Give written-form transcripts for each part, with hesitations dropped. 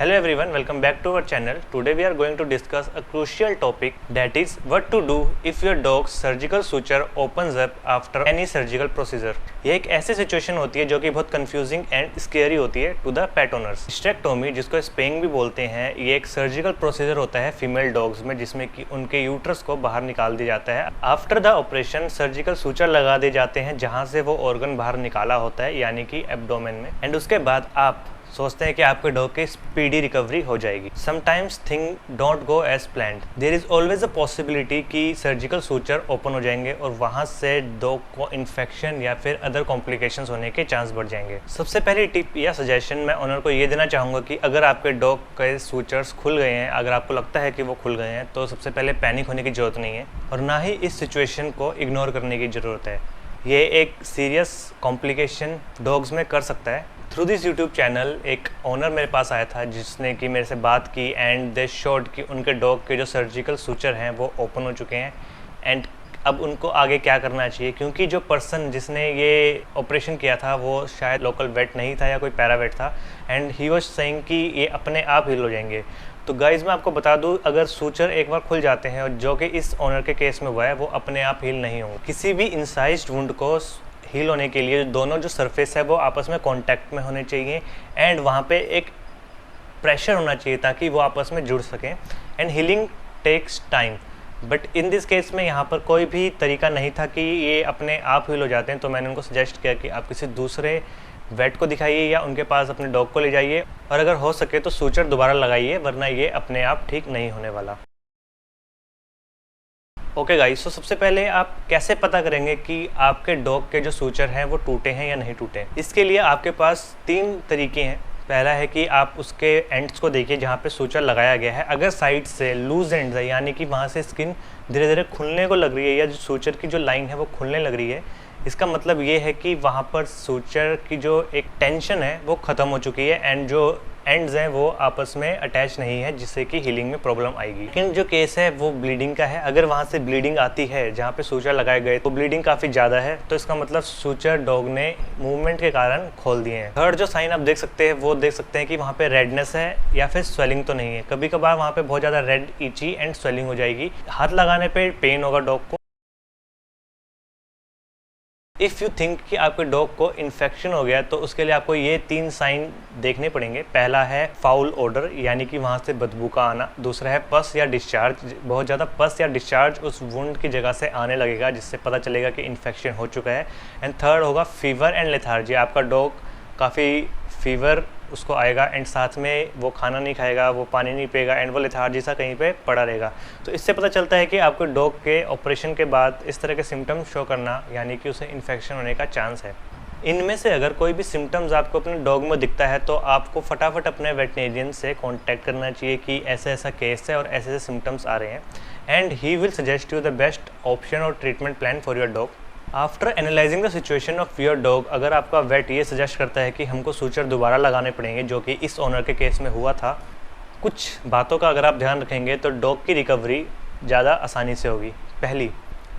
Hello everyone, welcome back to our channel. Today we are going to discuss a crucial topic, that is what to do if your dog's surgical suture opens up after any surgical procedure. ये एक ऐसी situation होती है जो कि बहुत confusing and scary होती है to the pet owners. Hysterectomy, जिसको स्पेइंग भी बोलते हैं, ये एक सर्जिकल प्रोसीजर होता है फीमेल डॉग्स में जिसमें कि उनके यूट्रस को बाहर निकाल दिया जाता है। After the operation surgical suture लगा दिए जाते हैं जहाँ से वो ऑर्गन बाहर निकाला होता है, यानी कि एब्डोमेन में, एंड उसके बाद आप सोचते हैं कि आपके डॉग की स्पीडी रिकवरी हो जाएगी। Sometimes thing don't go as planned. There is always a possibility कि सर्जिकल सूचर ओपन हो जाएंगे और वहां से डॉग को इन्फेक्शन या फिर अदर कॉम्प्लिकेशंस होने के चांस बढ़ जाएंगे। सबसे पहली टिप या सजेशन मैं ऑनर को ये देना चाहूँगा कि अगर आपके डॉग के सूचर्स खुल गए हैं, अगर आपको लगता है कि वो खुल गए हैं, तो सबसे पहले पैनिक होने की ज़रूरत नहीं है और ना ही इस सिचुएशन को इग्नोर करने की ज़रूरत है। ये एक सीरियस कॉम्प्लिकेशन डॉग्स में कर सकता है। थ्रू दिस यूट्यूब चैनल एक ओनर मेरे पास आया था जिसने कि मेरे से बात की एंड दे शोड कि उनके डॉग के जो सर्जिकल सूचर हैं वो ओपन हो चुके हैं एंड अब उनको आगे क्या करना चाहिए, क्योंकि जो पर्सन जिसने ये ऑपरेशन किया था वो शायद लोकल वेट नहीं था या कोई पैरा वेट था एंड ही वाज सेइंग कि ये अपने आप हील हो जाएंगे। तो गाइज मैं आपको बता दूं, अगर सूचर एक बार खुल जाते हैं और जो कि इस ओनर के केस में हुआ है, वो अपने आप हील नहीं होंगे। किसी भी इंसाइज्ड वुंड को हील होने के लिए दोनों जो सरफेस है वो आपस में कांटेक्ट में होने चाहिए एंड वहाँ पे एक प्रेशर होना चाहिए ताकि वो आपस में जुड़ सकें and healing takes time. But in this case में यहाँ पर कोई भी तरीका नहीं था कि ये अपने आप हील हो जाते हैं, तो मैंने उनको सजेस्ट किया कि आप किसी दूसरे वेट को दिखाइए या उनके पास अपने डॉग को ले जाइए और अगर हो सके तो सूचर दोबारा लगाइए, वरना ये अपने आप ठीक नहीं होने वाला। ओके गाइस, तो सबसे पहले आप कैसे पता करेंगे कि आपके डॉग के जो सूचर हैं वो टूटे हैं या नहीं टूटे। इसके लिए आपके पास 3 तरीके हैं। पहला है कि आप उसके एंड्स को देखिए जहाँ पे सूचर लगाया गया है। अगर साइड से लूज एंड्स है, यानी कि वहाँ से स्किन धीरे धीरे खुलने को लग रही है या जो सूचर की जो लाइन है वो खुलने लग रही है, इसका मतलब ये है कि वहाँ पर सूचर की जो एक टेंशन है वो ख़त्म हो चुकी है एंड जो एंड्स हैं वो आपस में अटैच नहीं है, जिससे कि हीलिंग में प्रॉब्लम आएगी। लेकिन जो केस है वो ब्लीडिंग का है। अगर वहाँ से ब्लीडिंग आती है जहाँ पे सूचर लगाए गए तो ब्लीडिंग काफ़ी ज़्यादा है, तो इसका मतलब सूचर डॉग ने मूवमेंट के कारण खोल दिए हैं। थर्ड जो साइन आप देख सकते हैं वो देख सकते हैं कि वहाँ पे रेडनेस है या फिर स्वेलिंग तो नहीं है। कभी कभार वहाँ पे बहुत ज़्यादा रेड, इची एंड स्वेलिंग हो जाएगी। हाथ लगाने पर पेन होगा डॉग को। इफ़ यू थिंक कि आपके डॉग को इन्फेक्शन हो गया तो उसके लिए आपको ये 3 साइन देखने पड़ेंगे। पहला है फाउल ओडर, यानी कि वहाँ से बदबू का आना। दूसरा है पस या डिस्चार्ज, बहुत ज़्यादा पस या डिस्चार्ज उस वुंड की जगह से आने लगेगा जिससे पता चलेगा कि इन्फेक्शन हो चुका है। एंड थर्ड होगा फीवर एंड लेथार्जी। आपका डॉग काफ़ी फीवर उसको आएगा एंड साथ में वो खाना नहीं खाएगा, वो पानी नहीं पिएगा एंड वो लेथार्जी सा कहीं पे पड़ा रहेगा। तो इससे पता चलता है कि आपके डॉग के ऑपरेशन के बाद इस तरह के सिम्टम्स शो करना, यानी कि उसे इन्फेक्शन होने का चांस है। इनमें से अगर कोई भी सिम्टम्स आपको अपने डॉग में दिखता है तो आपको फटाफट अपने वेटनेरियन से कांटेक्ट करना चाहिए कि ऐसा ऐसा केस है और ऐसे ऐसे सिम्टम्स आ रहे हैं and he will suggest you the best option और treatment plan for your dog. After analysing the situation of your dog, अगर आपका वेट ये सजेस्ट करता है कि हमको सूचर दोबारा लगाने पड़ेंगे, जो कि इस ओनर के केस में हुआ था, कुछ बातों का अगर आप ध्यान रखेंगे तो डॉग की रिकवरी ज़्यादा आसानी से होगी। पहली,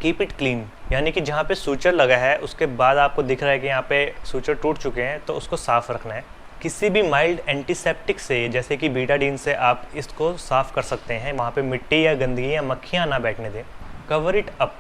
कीप इट क्लीन, यानी कि जहाँ पे सूचर लगा है उसके बाद आपको दिख रहा है कि यहाँ पे सूचर टूट चुके हैं तो उसको साफ़ रखना है। किसी भी माइल्ड एंटीसेप्टिक से, जैसे कि बीटाडीन से, आप इसको साफ़ कर सकते हैं। वहाँ पे मिट्टी या गंदगी या मक्खियाँ ना बैठने दें। कवर इट अप,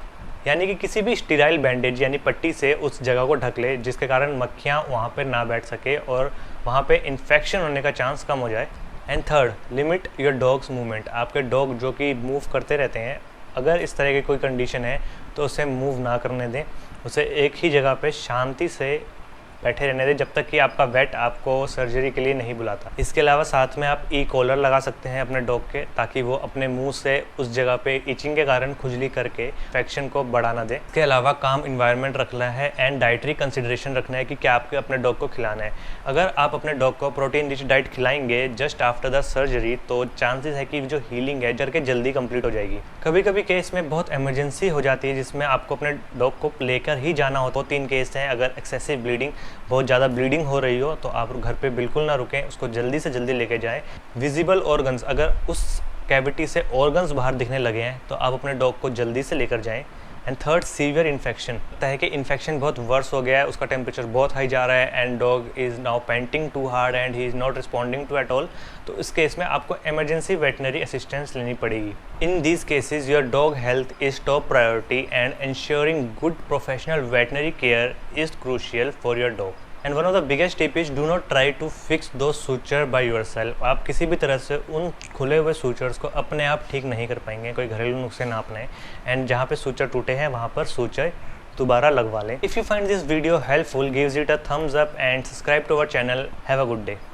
यानी कि किसी भी स्टीराइल बैंडेज यानी पट्टी से उस जगह को ढक ले जिसके कारण मक्खियाँ वहाँ पर ना बैठ सके और वहाँ पे इन्फेक्शन होने का चांस कम हो जाए। And third, limit your dogs movement. आपके डॉग जो कि मूव करते रहते हैं, अगर इस तरह की कोई कंडीशन है तो उसे मूव ना करने दें, उसे एक ही जगह पे शांति से बैठे रहने दें जब तक कि आपका वेट आपको सर्जरी के लिए नहीं बुलाता। इसके अलावा साथ में आप कॉलर लगा सकते हैं अपने डॉग के, ताकि वो अपने मुंह से उस जगह पे इचिंग के कारण खुजली करके इन्फेक्शन को बढ़ाना दे। इसके अलावा काम इन्वायरमेंट रखना है एंड डाइटरी कंसिडरेशन रखना है कि क्या आपके अपने डॉग को खिलाना है। अगर आप अपने डॉग को प्रोटीन रिच डाइट खिलाएंगे जस्ट आफ्टर द सर्जरी तो चांसेस है कि जो हीलिंग है जर के जल्दी कंप्लीट हो जाएगी। कभी कभी केस में बहुत इमरजेंसी हो जाती है जिसमें आपको अपने डॉग को लेकर ही जाना हो। तो 3 केस हैं। अगर एक्सेसिव ब्लीडिंग, बहुत ज़्यादा ब्लीडिंग हो रही हो तो आप घर पे बिल्कुल ना रुकें, उसको जल्दी से जल्दी लेके जाएं। विजिबल ऑर्गन्स, अगर उस कैविटी से ऑर्गन्स बाहर दिखने लगे हैं तो आप अपने डॉग को जल्दी से लेकर जाएं। And third, severe infection. लगता है कि इन्फेक्शन बहुत वर्स हो गया है, उसका टेम्परेचर बहुत हाई जा रहा है and dog is now panting too hard and he is not responding to at all, तो इस केस में आपको इमरजेंसी वेटनरी असिस्टेंस लेनी पड़ेगी। In these cases your dog health is top priority and ensuring good professional veterinary care is crucial for your dog. And one of the biggest tip is do not try to fix those suture by yourself. आप किसी भी तरह से उन खुले हुए sutures को अपने आप ठीक नहीं कर पाएंगे, कोई घरेलू नुस्खे ना अपनाएं एंड जहाँ पे सूचर टूटे हैं वहाँ पर सूचर दोबारा लगवा लें। If you find this video helpful, gives it a thumbs up and subscribe to our channel. Have a good day.